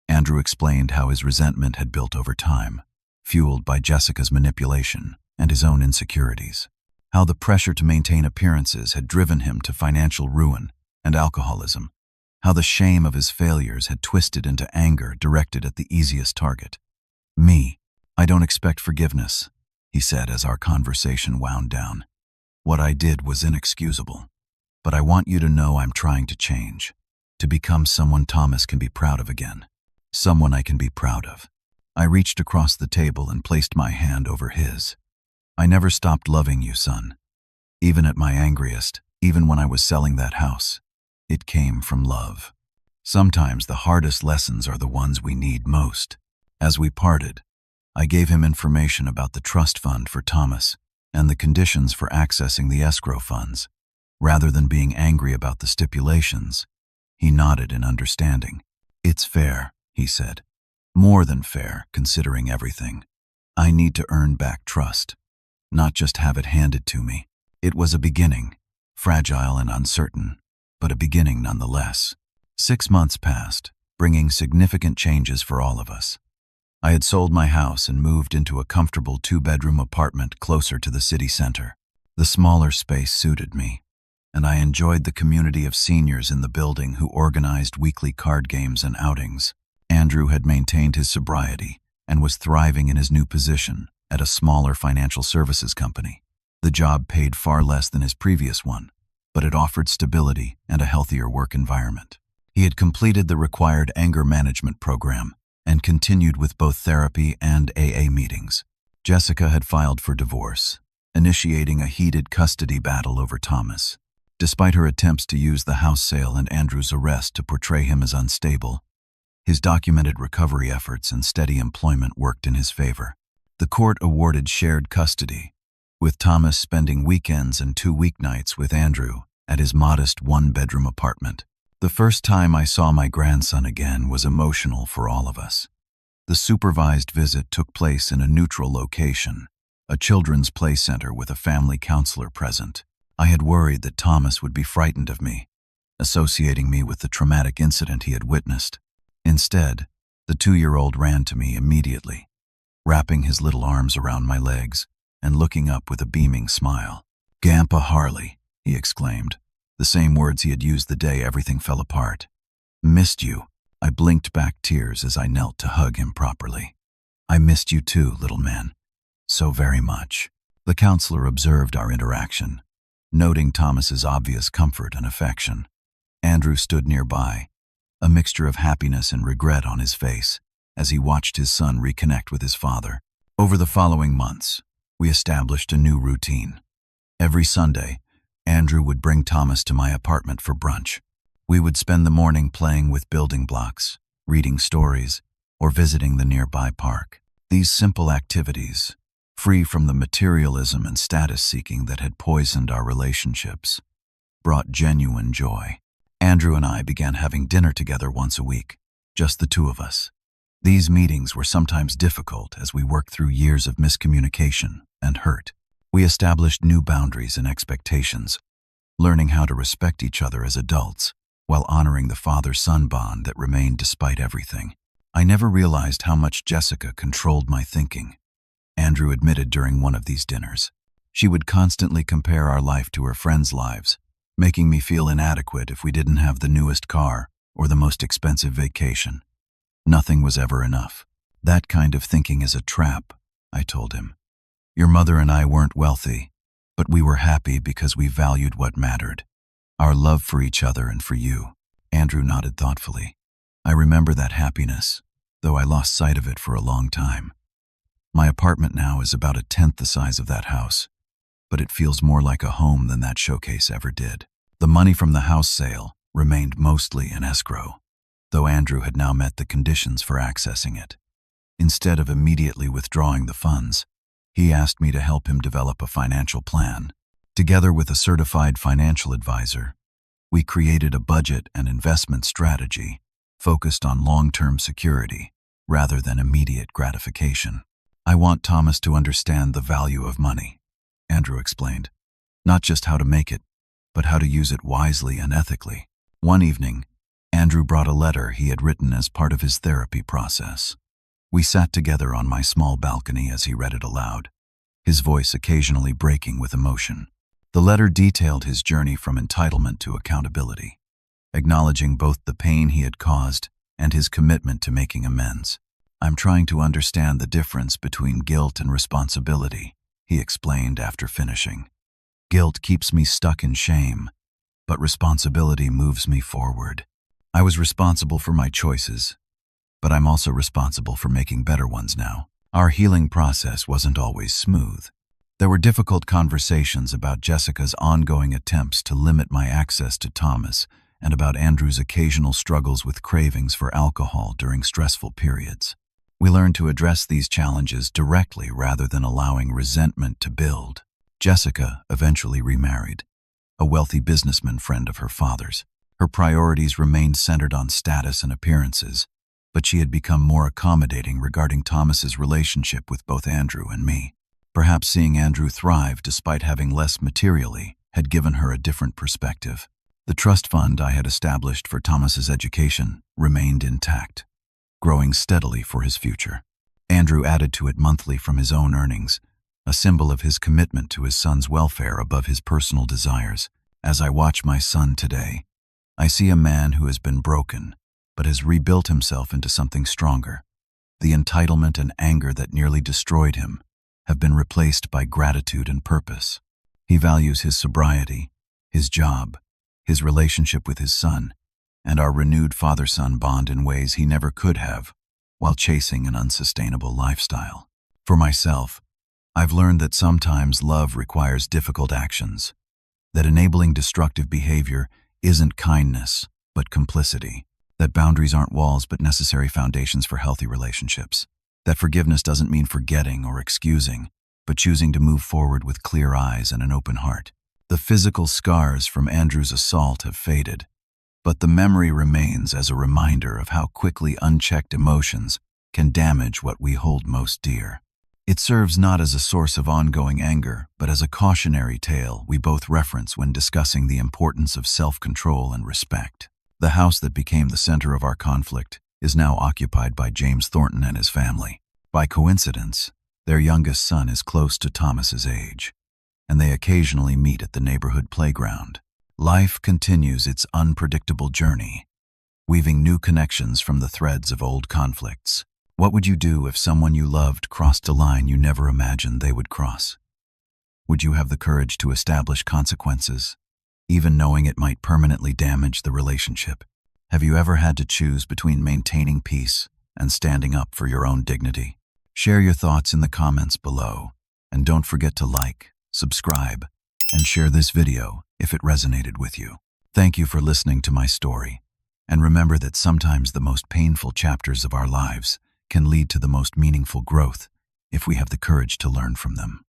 Andrew explained how his resentment had built over time, fueled by Jessica's manipulation and his own insecurities. How the pressure to maintain appearances had driven him to financial ruin and alcoholism. How the shame of his failures had twisted into anger directed at the easiest target. "Me. I don't expect forgiveness," he said as our conversation wound down. "What I did was inexcusable. But I want you to know I'm trying to change, to become someone Thomas can be proud of again. Someone I can be proud of." I reached across the table and placed my hand over his. "I never stopped loving you, son. Even at my angriest, even when I was selling that house. It came from love. Sometimes the hardest lessons are the ones we need most." As we parted, I gave him information about the trust fund for Thomas and the conditions for accessing the escrow funds. Rather than being angry about the stipulations, he nodded in understanding. "It's fair," he said. "More than fair, considering everything. I need to earn back trust, not just have it handed to me." It was a beginning, fragile and uncertain, but a beginning nonetheless. 6 months passed, bringing significant changes for all of us. I had sold my house and moved into a comfortable 2-bedroom apartment closer to the city center. The smaller space suited me, and I enjoyed the community of seniors in the building who organized weekly card games and outings. Andrew had maintained his sobriety and was thriving in his new position at a smaller financial services company. The job paid far less than his previous one, but it offered stability and a healthier work environment. He had completed the required anger management program and continued with both therapy and AA meetings. Jessica had filed for divorce, initiating a heated custody battle over Thomas. Despite her attempts to use the house sale and Andrew's arrest to portray him as unstable, his documented recovery efforts and steady employment worked in his favor. The court awarded shared custody, with Thomas spending weekends and 2 weeknights with Andrew at his modest 1-bedroom apartment. The first time I saw my grandson again was emotional for all of us. The supervised visit took place in a neutral location, a children's play center with a family counselor present. I had worried that Thomas would be frightened of me, associating me with the traumatic incident he had witnessed. Instead, the 2-year-old ran to me immediately, wrapping his little arms around my legs and looking up with a beaming smile. "Grandpa Harley," he exclaimed, the same words he had used the day everything fell apart. "Missed you." I blinked back tears as I knelt to hug him properly. "I missed you too, little man. So very much." The counselor observed our interaction, noting Thomas's obvious comfort and affection. Andrew stood nearby, a mixture of happiness and regret on his face as he watched his son reconnect with his father. Over the following months, we established a new routine. Every Sunday, Andrew would bring Thomas to my apartment for brunch. We would spend the morning playing with building blocks, reading stories, or visiting the nearby park. These simple activities, free from the materialism and status-seeking that had poisoned our relationships, brought genuine joy. Andrew and I began having dinner together once a week, just the two of us. These meetings were sometimes difficult as we worked through years of miscommunication and hurt. We established new boundaries and expectations, learning how to respect each other as adults while honoring the father-son bond that remained despite everything. I never realized how much Jessica controlled my thinking, Andrew admitted during one of these dinners. She would constantly compare our life to her friends' lives, making me feel inadequate if we didn't have the newest car or the most expensive vacation. Nothing was ever enough. "That kind of thinking is a trap," I told him. "Your mother and I weren't wealthy, but we were happy because we valued what mattered. Our love for each other and for you." Andrew nodded thoughtfully. "I remember that happiness, though I lost sight of it for a long time. My apartment now is about 1/10 the size of that house, but it feels more like a home than that showcase ever did." The money from the house sale remained mostly in escrow, though Andrew had now met the conditions for accessing it. Instead of immediately withdrawing the funds, he asked me to help him develop a financial plan. Together with a certified financial advisor, we created a budget and investment strategy focused on long-term security rather than immediate gratification. "I want Thomas to understand the value of money," Andrew explained. "Not just how to make it, but how to use it wisely and ethically." One evening, Andrew brought a letter he had written as part of his therapy process. We sat together on my small balcony as he read it aloud, his voice occasionally breaking with emotion. The letter detailed his journey from entitlement to accountability, acknowledging both the pain he had caused and his commitment to making amends. "I'm trying to understand the difference between guilt and responsibility," he explained after finishing. "Guilt keeps me stuck in shame, but responsibility moves me forward. I was responsible for my choices, but I'm also responsible for making better ones now." Our healing process wasn't always smooth. There were difficult conversations about Jessica's ongoing attempts to limit my access to Thomas and about Andrew's occasional struggles with cravings for alcohol during stressful periods. We learned to address these challenges directly rather than allowing resentment to build. Jessica eventually remarried, a wealthy businessman friend of her father's. Her priorities remained centered on status and appearances, but she had become more accommodating regarding Thomas's relationship with both Andrew and me. Perhaps seeing Andrew thrive despite having less materially had given her a different perspective. The trust fund I had established for Thomas's education remained intact, growing steadily for his future. Andrew added to it monthly from his own earnings, a symbol of his commitment to his son's welfare above his personal desires. As I watch my son today, I see a man who has been broken, but has rebuilt himself into something stronger. The entitlement and anger that nearly destroyed him have been replaced by gratitude and purpose. He values his sobriety, his job, his relationship with his son, and our renewed father-son bond in ways he never could have while chasing an unsustainable lifestyle. For myself, I've learned that sometimes love requires difficult actions, that enabling destructive behavior isn't kindness, but complicity, that boundaries aren't walls but necessary foundations for healthy relationships, that forgiveness doesn't mean forgetting or excusing, but choosing to move forward with clear eyes and an open heart. The physical scars from Andrew's assault have faded, but the memory remains as a reminder of how quickly unchecked emotions can damage what we hold most dear. It serves not as a source of ongoing anger, but as a cautionary tale we both reference when discussing the importance of self-control and respect. The house that became the center of our conflict is now occupied by James Thornton and his family. By coincidence, their youngest son is close to Thomas's age, and they occasionally meet at the neighborhood playground. Life continues its unpredictable journey, weaving new connections from the threads of old conflicts. What would you do if someone you loved crossed a line you never imagined they would cross? Would you have the courage to establish consequences, even knowing it might permanently damage the relationship? Have you ever had to choose between maintaining peace and standing up for your own dignity? Share your thoughts in the comments below, and don't forget to like, subscribe, and share this video if it resonated with you. Thank you for listening to my story, and remember that sometimes the most painful chapters of our lives can lead to the most meaningful growth if we have the courage to learn from them.